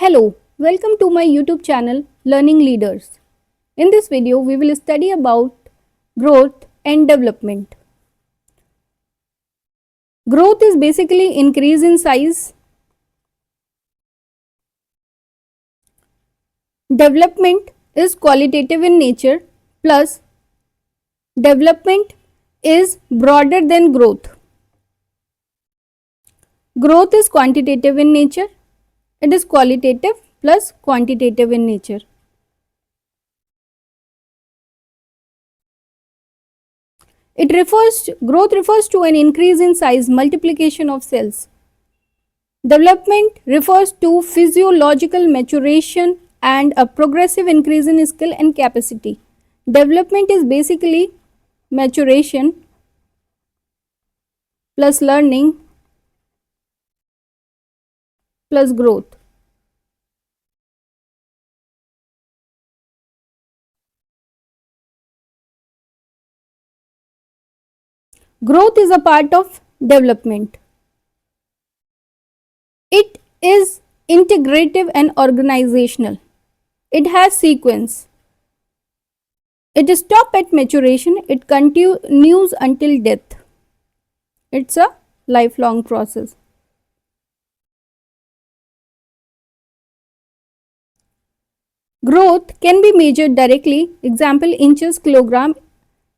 Hello, welcome to my YouTube channel Learning Leaders. In this video, we will study about growth and development. Growth is basically increase in size. Development is qualitative in nature, plus development is broader than growth. Growth is quantitative in nature. It is qualitative plus quantitative in nature. Growth refers to an increase in size, multiplication of cells. Development refers to physiological maturation and a progressive increase in skill and capacity. Development is basically maturation plus learning plus growth. Growth is a part of development. It is integrative and organizational. It has sequence. It stops at maturation. It continues until death. It's a lifelong process. Growth can be measured directly. Example, inches, kilogram.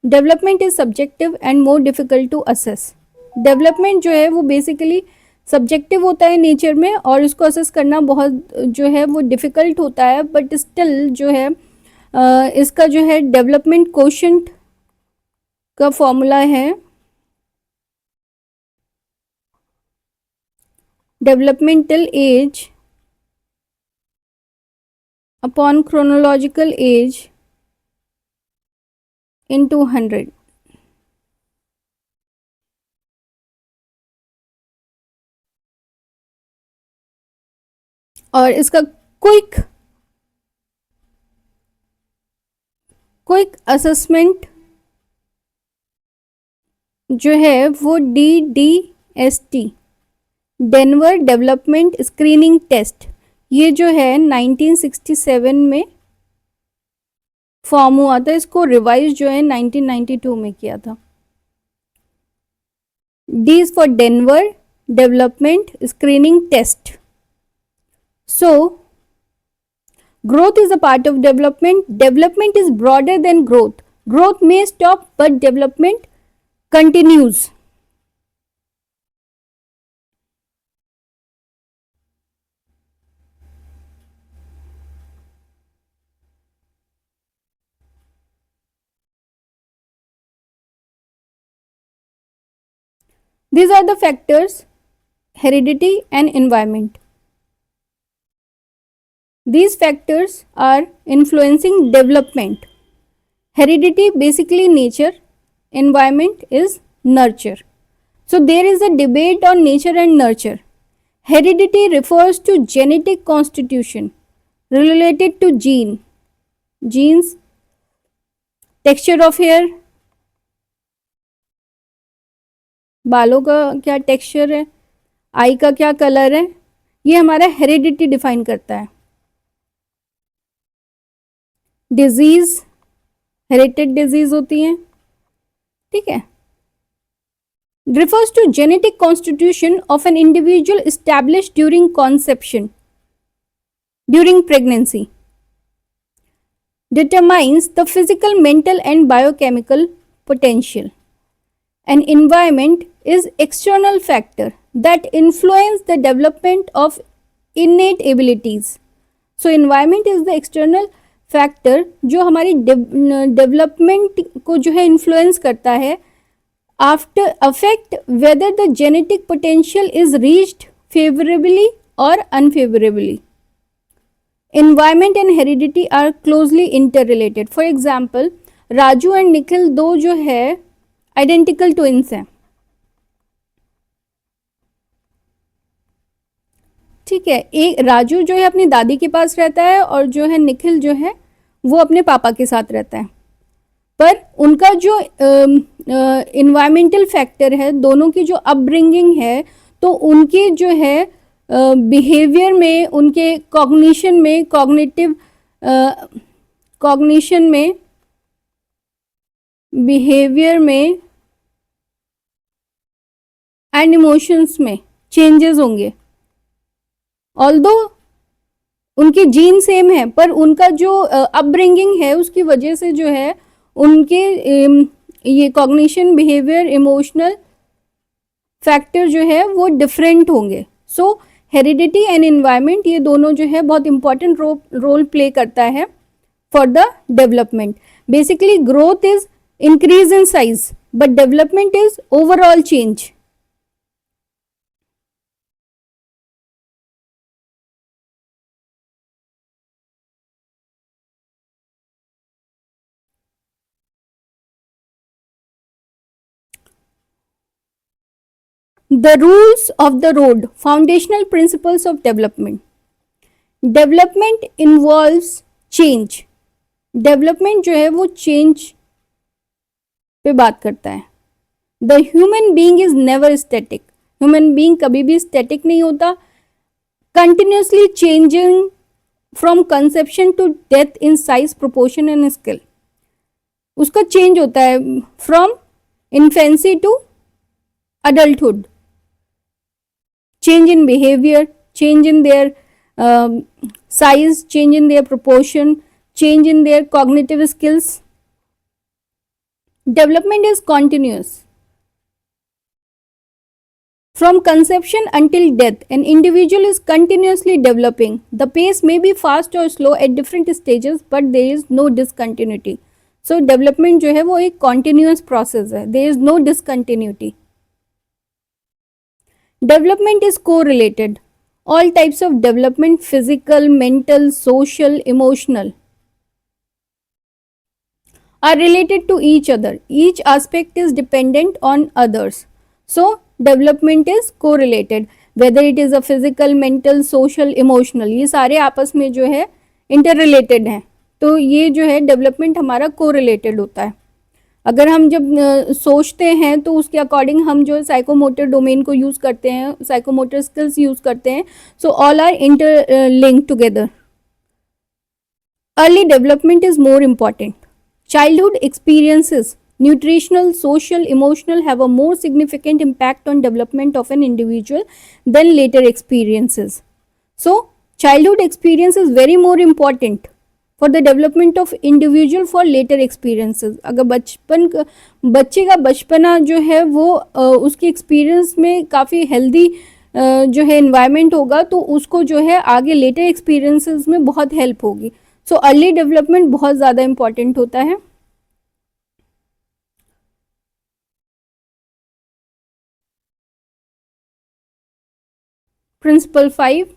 Development is subjective and more difficult to assess. Development जो है वो basically subjective होता है nature में और इसको assess करना बहुत जो है वो डिफ़िकल्ट होता है, बट स्टिल जो है इसका जो है डेवलपमेंट कोशेंट का फॉर्मूला है developmental as upon chronological age into 100. और इसका क्विक असेसमेंट जो है वो DDST, Denver development screening test, ये जो है 1967 में फॉर्म हुआ था. इसको रिवाइज जो है 1992 में किया था. D is for Denver development screening test. So growth is a part of development. Development is broader than growth. Growth may stop, but development continues. These are the factors: heredity and environment. These factors are influencing development. Heredity basically nature, environment is nurture. So there is a debate on nature and nurture. Heredity refers to genetic constitution related to genes, texture of hair, बालों का क्या texture है, आई का क्या colour है, ये हमारा heredity define करता है. डिजीज, हेरिटेड डिजीज होती हैं, ठीक है. refers to genetic constitution of an individual established during conception, during pregnancy, determines the physical, mental and biochemical potential. An environment is external factor that influence the development of innate abilities. So environment is the external factor जो हमारी development को जो है influence करता है, after affect whether the genetic potential is reached favorably or unfavorably. Environment and heredity are closely interrelated. For example, Raju and Nikhil दो जो है आइडेंटिकल ट्विंस हैं, ठीक है. एक राजू जो है अपनी दादी के पास रहता है और जो है निखिल जो है वो अपने पापा के साथ रहता है, पर उनका जो इन्वायरमेंटल फैक्टर है, दोनों की जो अपब्रिंगिंग है, तो उनके जो है बिहेवियर में, उनके कॉग्निशन में, कॉग्निशन में, बिहेवियर में एंड इमोशंस में चेंजेस होंगे। ऑल्दो उनके जीन सेम है, पर उनका जो अपब्रिंगिंग है उसकी वजह से जो है उनके ये कॉग्निशन, बिहेवियर, इमोशनल फैक्टर जो है वो डिफरेंट होंगे। सो हेरिडिटी एंड एनवायरनमेंट, ये दोनों जो है बहुत इंपॉर्टेंट रोल प्ले करता है for the development. Basically growth is increase in size but development is overall change. The rules of the road, foundational principles of development. Development involves change. Development जो है वो change पे बात करता है। The human being is never static. Human being कभी भी static नहीं होता। Continuously changing from conception to death in size, proportion and skill. उसका change होता है from infancy to adulthood. Change in behavior, change in their size, change in their proportion, change in their cognitive skills. Development is continuous. From conception until death, an individual is continuously developing. The pace may be fast or slow at different stages, but there is no discontinuity. So development जो है वो एक continuous process है. There is no discontinuity. Development is correlated. All types of development, physical, mental, social, emotional, are related to each other. Each aspect is dependent on others. So development is correlated. Whether it is a physical, mental, social, emotional, ये सारे आपस में जो है interrelated हैं. तो ये जो है development हमारा correlated होता है. अगर हम जब सोचते हैं तो उसके अकॉर्डिंग हम जो साइकोमोटर डोमेन को यूज़ करते हैं, साइकोमोटर स्किल्स यूज़ करते हैं. So all are interlinked together. Early development is more important. Childhood experiences, nutritional, social, emotional, have a more significant impact on development of an individual than later experiences. So childhood experience is very more important for the development of individual for later experiences. अगर बच्चे का बचपना जो है वो उसकी experience में काफ़ी हेल्दी जो है इन्वायरमेंट होगा तो उसको जो है आगे लेटर एक्सपीरियंसेस में बहुत हेल्प होगी. सो अर्ली डेवलपमेंट बहुत ज़्यादा इम्पॉर्टेंट होता है. Principle 5.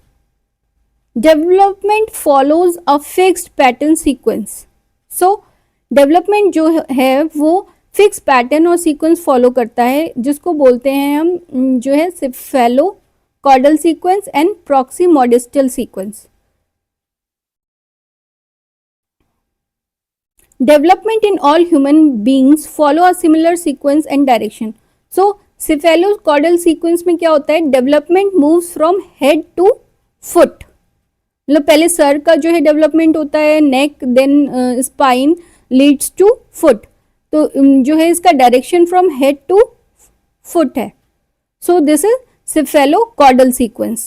Development follows a fixed pattern sequence. So development जो है वो फिक्स पैटर्न और सीक्वेंस फॉलो करता है जिसको बोलते हैं हम जो है cephalocaudal sequence and proximodistal sequence. Development in all human beings follow a similar sequence and direction. So cephalocaudal sequence में क्या होता है, development moves from head to foot. मतलब पहले सर का जो है डेवलपमेंट होता है, neck, then spine leads to foot. तो जो है इसका direction from head to foot है. So this is cephalocaudal sequence.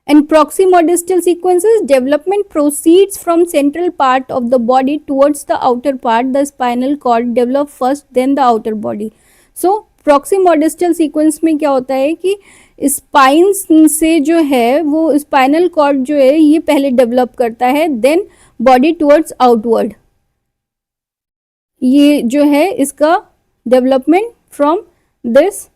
And proximodistal sequences, development proceeds from central part of the body towards the outer part. The spinal cord develop first, then the outer body. So proximodistal sequence में क्या होता है कि spine से जो है वो spinal cord जो है ये पहले डेवलप करता है, देन बॉडी टुवर्ड्स आउटवर्ड. ये जो है इसका development from this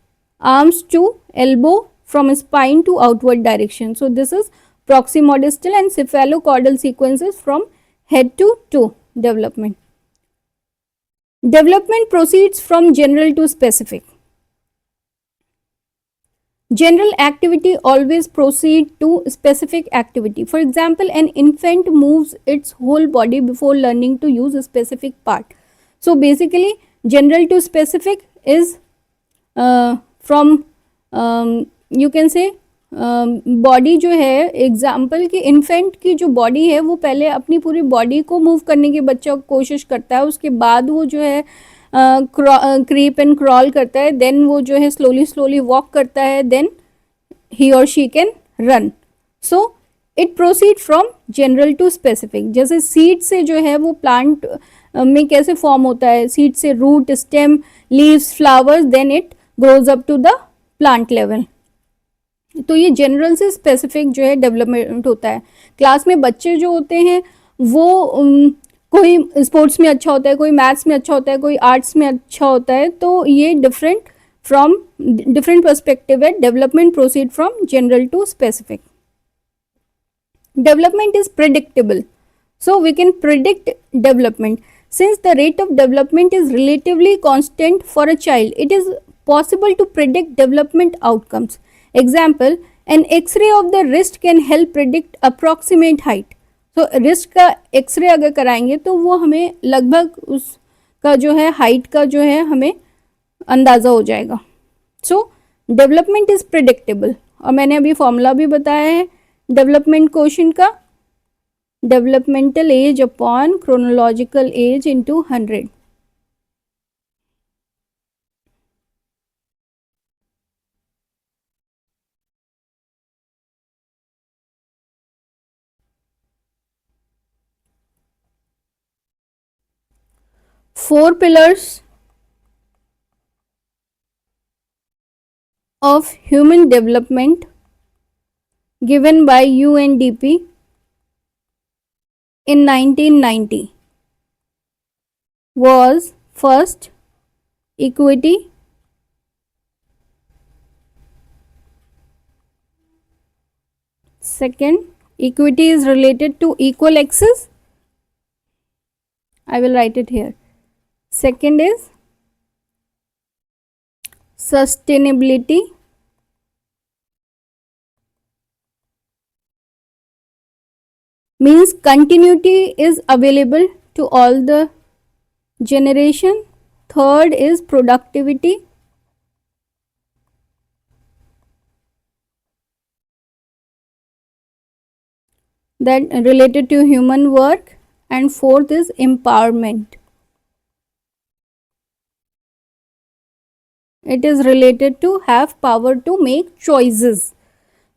arms to elbow, from spine to outward direction. So this is proximodistal and cephalocaudal sequences from head to toe development. Development proceeds from general to specific. General activity always proceed to specific activity. For example, an infant moves its whole body before learning to use a specific part. So basically general to specific is from you can say body जो है, example कि infant की जो body है वो पहले अपनी पूरी बॉडी को मूव करने की बच्चा कोशिश करता है, उसके बाद वो जो है क्रीप एंड क्रॉल करता है, देन वो जो है स्लोली स्लोली वॉक करता है, then he or she can run. So it proceed from general to specific. जैसे सीड से जो है वो प्लांट में कैसे फॉर्म होता है, सीड से root, stem, leaves, flowers, then it grows up to the plant level. तो ये जनरल से स्पेसिफिक जो है डेवलपमेंट होता है. क्लास में बच्चे जो होते हैं वो कोई स्पोर्ट्स में अच्छा होता है, कोई मैथ्स में अच्छा होता है, कोई आर्ट्स में अच्छा होता है, तो ये different from different perspective at development proceed from general to specific. Development is predictable, so we can predict development. Since the rate of development is relatively constant for a child, it is possible to predict development outcomes. Example, an x-ray of the wrist can help predict approximate height. So wrist का x-ray अगर कराएंगे तो वो हमें लगभग उसका जो है height का जो है हमें अंदाज़ा हो जाएगा. सो डेवलपमेंट इज प्रिडिक्टेबल. और मैंने अभी फॉर्मूला भी बताया है डेवलपमेंट क्वोशिएंट का, developmental as upon chronological age into 100. Four pillars of human development given by UNDP in 1990 was first equity, second equity is related to equal access, I will write it here. Second is sustainability, means continuity is available to all the generation. Third is productivity. That related to human work. And fourth is empowerment. It is related to have power to make choices.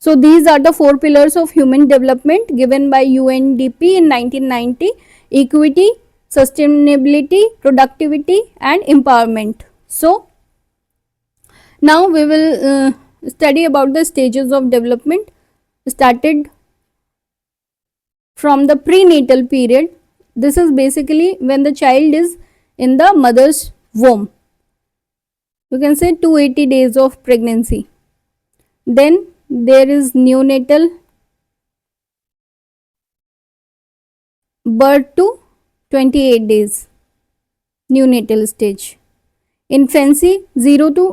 So these are the four pillars of human development given by UNDP in 1990: equity, sustainability, productivity and empowerment. So now we will study about the stages of development started from the prenatal period. This is basically when the child is in the mother's womb. You can say 280 days of pregnancy. Then there is neonatal, birth to 28 days, neonatal stage. Infancy 0 to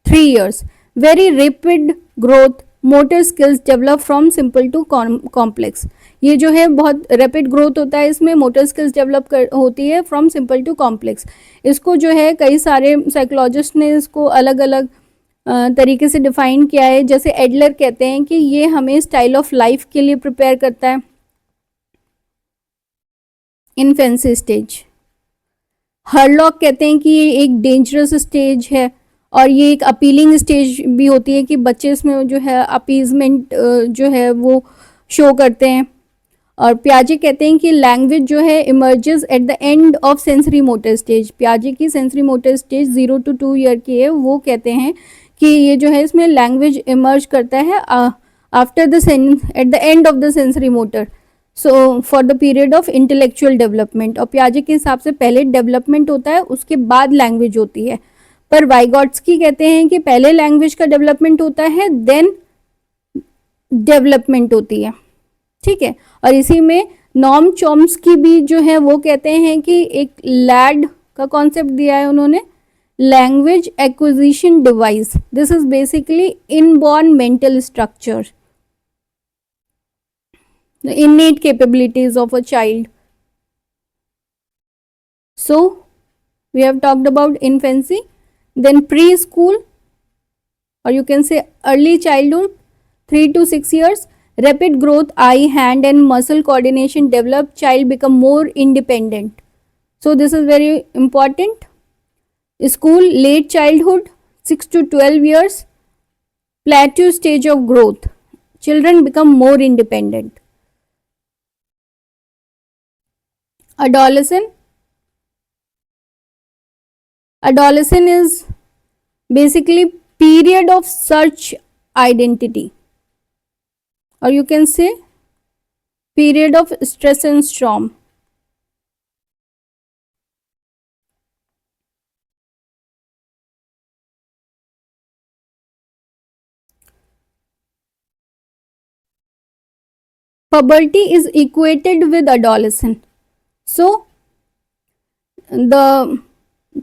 3 years, very rapid growth, motor skills develop from simple to complex. ये जो है बहुत rapid growth होता है, इसमें motor skills develop होती है from simple to complex. इसको जो है कई सारे साइकोलॉजिस्ट ने इसको अलग अलग तरीके से डिफाइन किया है. जैसे एडलर कहते हैं कि ये हमें स्टाइल ऑफ लाइफ के लिए प्रिपेयर करता है. Infancy stage. हरलॉक कहते हैं कि ये एक डेंजरस स्टेज है और ये एक अपीलिंग स्टेज भी होती है कि बच्चे इसमें जो है अपीजमेंट जो है वो शो करते हैं. और पियाजे कहते हैं कि लैंग्वेज जो है emerges at the end of sensory motor stage. पियाजे की sensory motor stage 0 to 2 year की है. वो कहते हैं कि ये जो है इसमें लैंग्वेज इमर्ज करता है after the eight the end of the sensory motor, so for the period of intellectual development. और पियाजे के हिसाब से पहले डेवलपमेंट होता है, उसके बाद लैंग्वेज होती है. पर वाइगॉट्स्की कहते हैं कि पहले लैंग्वेज का डेवलपमेंट होता है, देन डेवलपमेंट होती है. ठीक है. और इसी में नॉर्म चॉम्स्की भी जो है वो कहते हैं कि एक लैड का कॉन्सेप्ट दिया है उन्होंने, language acquisition device. This is basically inborn mental structure, the innate capabilities of a child. So we have talked about infancy, then preschool or you can say early childhood, 3 to 6 years, rapid growth, eye, hand and muscle coordination develop, child become more independent. So this is very important. School, late childhood, 6 to 12 years, plateau stage of growth, children become more independent. Adolescent is basically period of search identity, or you can say period of stress and storm. Puberty is equated with adolescent. So the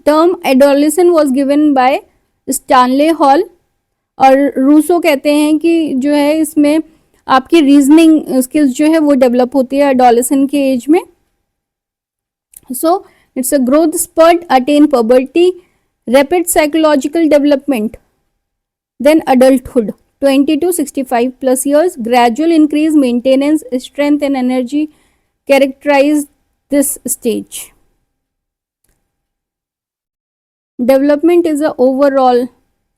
term adolescent was given by स्टानले hall, और Rousseau कहते हैं कि जो है इसमें आपकी reasoning skills जो है वो डेवलप होती है एडोलेसेंट के एज में. So it's a growth spurt, attain puberty, rapid psychological development, then adulthood, 20 to 65 plus years, gradual increase, maintenance, strength and energy characterize this stage. Development is a overall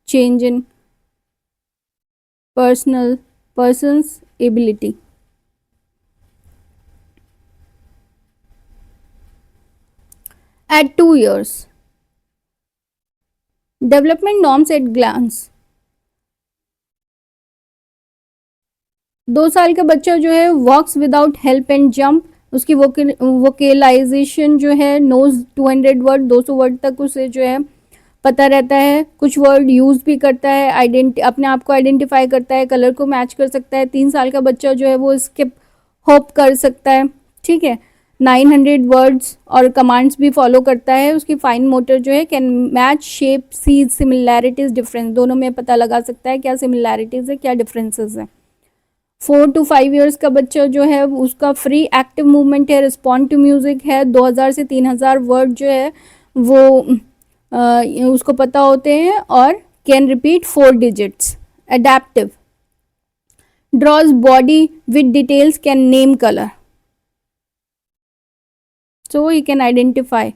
change in person's ability. At 2 years, development norms at glance. 2 साल का बच्चा जो है वॉक्स without help and jump, उसकी वोकेलाइजेशन जो है knows 200 word 200 word तक उसे जो है पता रहता है, कुछ वर्ड यूज भी करता है, अपने आप को आइडेंटिफाई करता है, कलर को मैच कर सकता है. 3 साल का बच्चा जो है वो स्किप होप कर सकता है. ठीक है, 900 वर्ड्स और कमांड्स भी फॉलो करता है. उसकी फाइन मोटर जो है can match shape, sees, similarities, difference, दोनों में पता लगा सकता है क्या सिमिलैरिटीज है क्या डिफरेंसेस है. 4 to 5 ईयर्स का बच्चा जो है उसका फ्री एक्टिव मूवमेंट है, रिस्पॉन्ड टू म्यूजिक है, 2000 से 3000 वर्ड जो है वो उसको पता होते हैं और can repeat 4 digits. Adaptive, draws body with details, can name colour, so he can identify.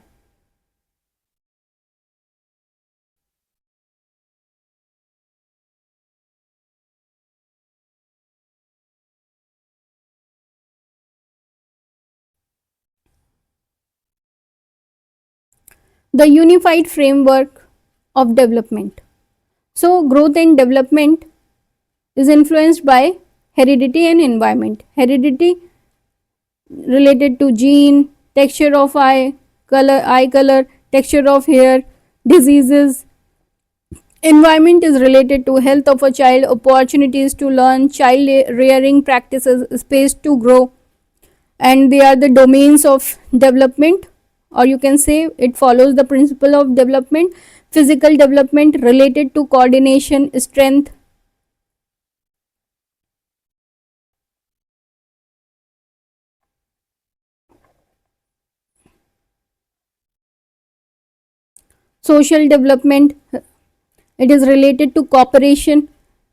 The unified framework of development. So growth and development is influenced by heredity and environment. Heredity related to gene, texture of eye color, texture of hair, diseases. Environment is related to health of a child, opportunities to learn, child rearing practices, space to grow, and they are the domains of development, or you can say it follows the principle of development. Physical development related to coordination, strength. Social development, it is related to cooperation.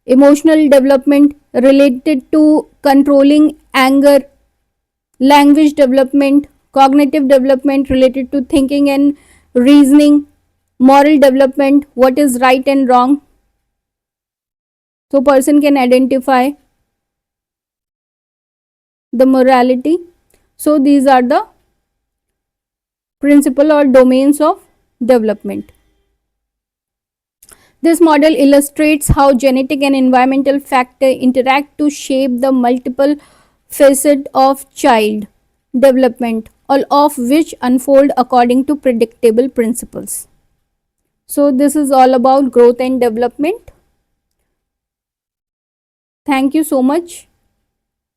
Emotional development related to controlling anger. Language development, cognitive development related to thinking and reasoning. Moral development, what is right and wrong, so person can identify the morality. So these are the principle or domains of development. This model illustrates how genetic and environmental factors interact to shape the multiple facets of child development, all of which unfold according to predictable principles. So this is all about growth and development. Thank you so much.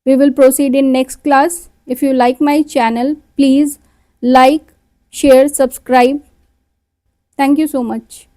We will proceed in next class. If you like my channel, please like, share, subscribe. Thank you so much.